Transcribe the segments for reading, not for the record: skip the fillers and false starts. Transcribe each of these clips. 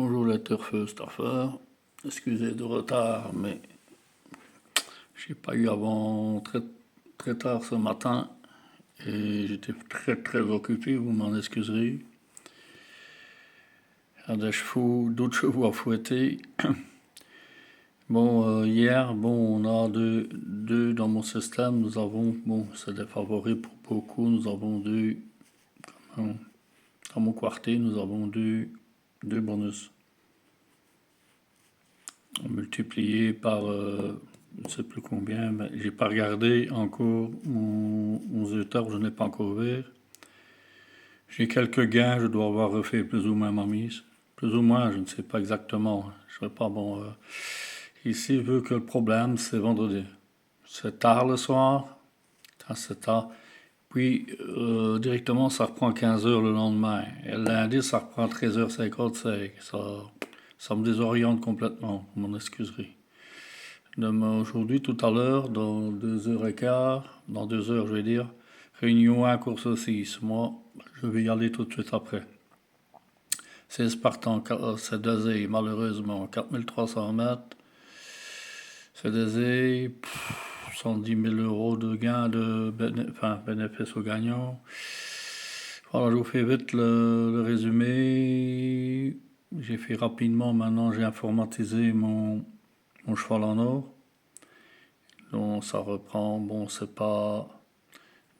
Bonjour les turfeux, staffeurs. Excusez de retard, mais j'ai pas eu avant très tard ce matin et j'étais très occupé, vous m'en excuserez. Il y a d'autres chevaux à fouetter. Bon, hier, on a deux dans mon système. Nous avons, c'est des favoris pour beaucoup. Nous avons dans mon quartier, nous avons deux bonus. Multiplié par je ne sais plus combien, mais j'ai pas regardé encore mon Zeta, je n'ai pas encore ouvert. J'ai quelques gains, je dois avoir refait plus ou moins ma mise. Plus ou moins, je ne sais pas exactement. Je ne sais pas bon. Ici, vu que le problème, c'est vendredi. C'est tard le soir, c'est tard. Puis, directement, ça reprend 15 heures le lendemain. Et lundi, ça reprend 13h55. Ça me désoriente complètement, vous m'en excuserez. Aujourd'hui, tout à l'heure, dans 2h15, dans 2 heures, je vais dire, réunion 1, course 6. Moi, je vais y aller tout de suite après. 16 partants, c'est Désé, malheureusement, 4300 mètres. C'est Désé, 110 000 euros de gain bénéfice au gagnant. Voilà, je vous fais vite le résumé. J'ai fait rapidement, maintenant j'ai informatisé mon cheval en or. Donc ça reprend, c'est pas...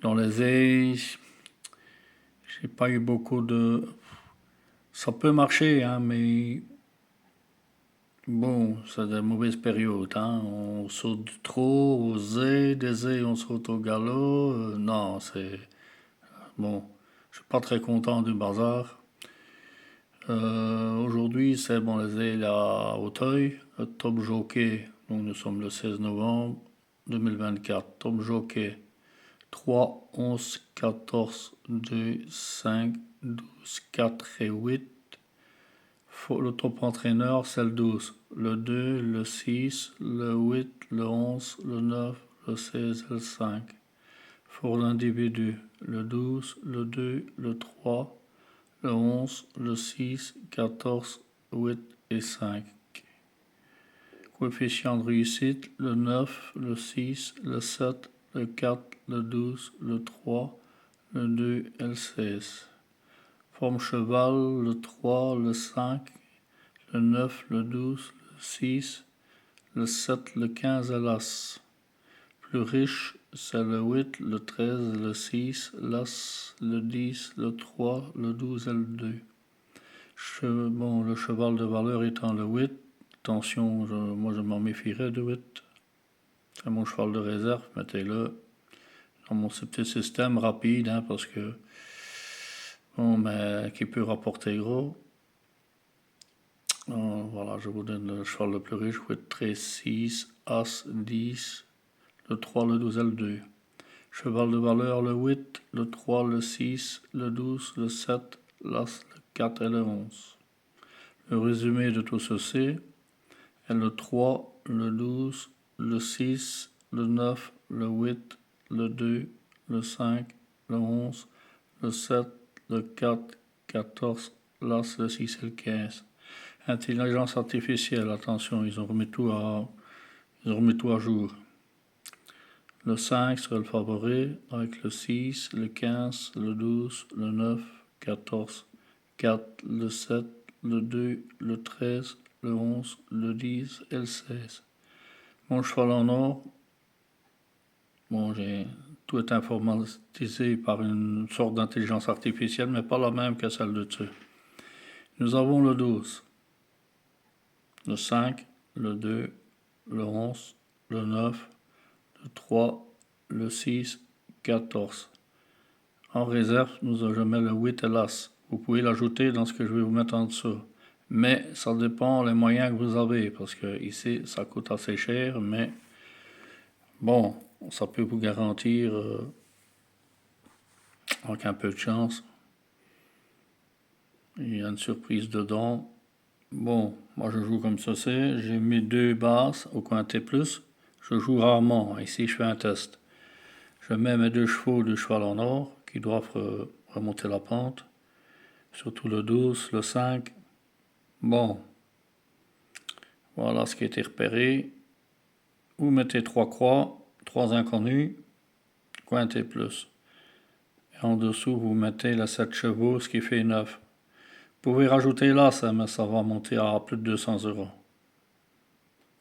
Dans les ailes, j'ai pas eu beaucoup de... Ça peut marcher, hein, mais... Bon, c'est des mauvaises périodes, hein. On saute trop aux ailes, des ailes on saute au galop. Non, c'est... Bon, je suis pas très content du bazar. Aujourd'hui, c'est les ailes à Auteuil, le top jockey. Donc nous sommes le 16 novembre 2024. Top jockey 3, 11, 14, 2, 5, 12, 4 et 8. Le top entraîneur, c'est le 12. Le 2, le 6, le 8, le 11, le 9, le 16 et le 5. Pour l'individu, le 12, le 2, le 3, le 11, le 6, 14, 8 et 5. Coefficient de réussite, le 9, le 6, le 7, le 4, le 12, le 3, le 2 et le 16. Forme cheval, le 3, le 5, le 9, le 12, le 6, le 7, le 15 et l'As. Plus riche, c'est le 8, le 13, le 6, l'As, le 10, le 3, le 12 et le 2. Le cheval de valeur étant le 8. Attention, moi je m'en méfierais de 8. C'est mon cheval de réserve, mettez-le dans mon petit système rapide, hein, parce que qui peut rapporter gros. Voilà, je vous donne le cheval le plus riche, 8, 13, 6, As, 10, le 3, le 12 et le 2. Cheval de valeur, le 8, le 3, le 6, le 12, le 7, l'As, le 4 et le 11. Le résumé de tout ceci est le 3, le 12, le 6, le 9, le 8, le 2, le 5, le 11, le 7, le 4, 14, l'As, le 6 et le 15. Intelligence artificielle, attention, ils ont remis tout à jour. Le 5 serait le favori avec le 6, le 15, le 12, le 9, 14, 4, le 7, le 2, le 13, le 11, le 10 et le 16. Mon cheval en or, j'ai tout est informatisé par une sorte d'intelligence artificielle, mais pas la même que celle de dessus. Nous avons le 12, le 5, le 2, le 11, le 9, le 3, le 6, 14. En réserve, je mets le 8 et l'As. Vous pouvez l'ajouter dans ce que je vais vous mettre en dessous. Mais ça dépend des moyens que vous avez, parce que ici, ça coûte assez cher, mais bon, ça peut vous garantir, avec un peu de chance, il y a une surprise dedans. Bon, moi je joue comme ceci, j'ai mis 2 basses au coin T+, je joue rarement, ici je fais un test. Je mets mes 2 chevaux du cheval en or, qui doivent remonter la pente, surtout le 12, le 5, Bon, voilà ce qui a été repéré. Vous mettez 3 croix, 3 inconnus, cointé plus. Et en dessous, vous mettez la 7 chevaux, ce qui fait 9. Vous pouvez rajouter là, ça, mais ça va monter à plus de 200 €.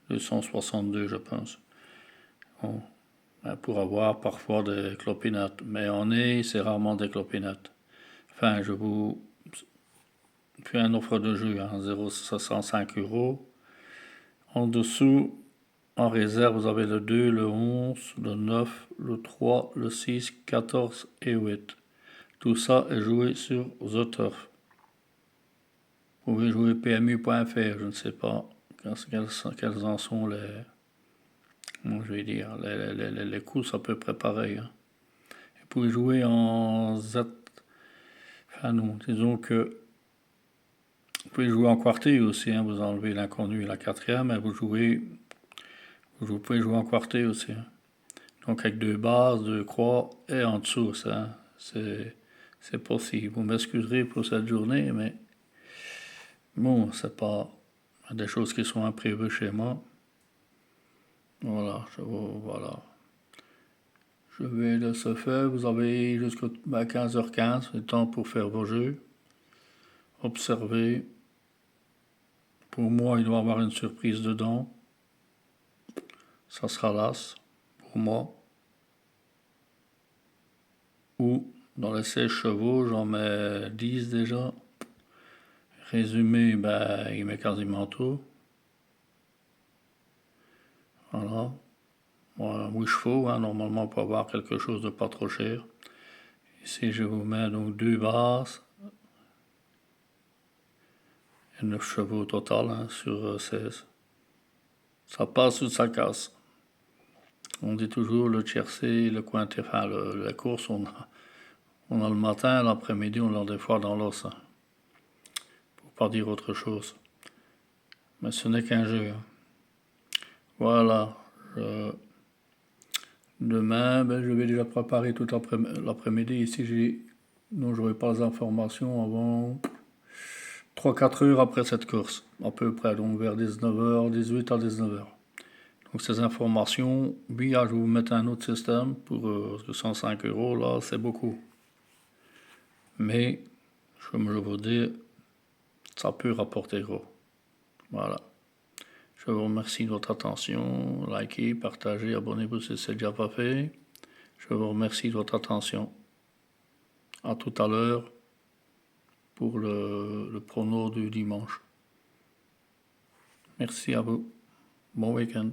262, je pense. Bon, pour avoir parfois des clopinettes. Mais en nez, c'est rarement des clopinettes. Enfin, je vous fais une offre de jeu, hein, 0,65 €. En dessous, en réserve, vous avez le 2, le 11, le 9, le 3, le 6, 14 et 8. Tout ça est joué sur The Turf. Vous pouvez jouer PMU.fr, je ne sais pas quels en sont les, comment je vais dire, les coûts, à peu près pareil. Hein. Vous pouvez jouer en Z. Enfin non, disons que vous pouvez jouer en quartier aussi, hein, vous enlevez l'inconnu et la quatrième, et vous pouvez jouer en quartier aussi. Hein. Donc avec 2 bases, 2 croix et en dessous, ça, c'est possible. Vous m'excuserez pour cette journée, mais bon, c'est pas des choses qui sont imprévues chez moi. Voilà, voilà. Je vais laisser faire. Vous avez jusqu'à 15h15 le temps pour faire vos jeux. Observez. Pour moi, il doit y avoir une surprise dedans. Ça sera l'as, pour moi. Ou dans les 16 chevaux, j'en mets 10 déjà. Résumé, il met quasiment tout. Voilà. Voilà, 8 chevaux, hein, normalement pour avoir quelque chose de pas trop cher. Ici, je vous mets donc 2 bases. Et 9 chevaux au total, hein, sur 16. Ça passe ou ça casse. On dit toujours le tiercé, le cointé, enfin la course, on a le matin, l'après-midi, on l'a des fois dans l'os. Hein, pour pas dire autre chose. Mais ce n'est qu'un jeu. Hein. Voilà. Demain, je vais déjà préparer tout l'après-midi. Ici, non, je n'aurai pas les informations avant 3-4 heures après cette course, à peu près, donc vers 19h, 18 à 19h. Donc ces informations, oui, je vais vous mettre un autre système pour 105 €, là, c'est beaucoup. Mais, comme je vous dis, ça peut rapporter gros. Voilà. Je vous remercie de votre attention. Likez, partagez, abonnez-vous si ce n'est déjà pas fait. Je vous remercie de votre attention. À tout à l'heure pour le prono du dimanche. Merci à vous. Bon week-end.